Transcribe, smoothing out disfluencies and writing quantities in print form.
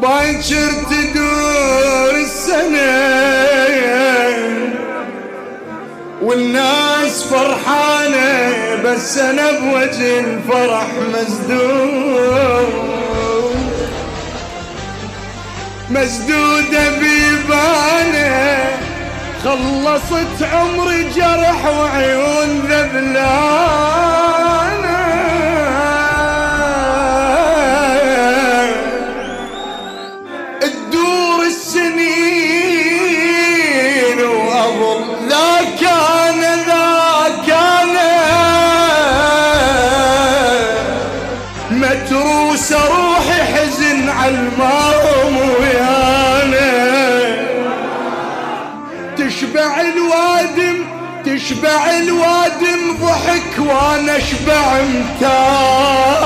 باكر تدور السنة والناس فرحانة، بس أنا بوجه الفرح مسدودة بيبانة. خلصت عمري جرح وعيون ذبلانة. تدور السنين وأظل ذا كان متروس روحي حزن عالماهم ويانا. تشبع الوادم ضحك وانا اشبع متاع.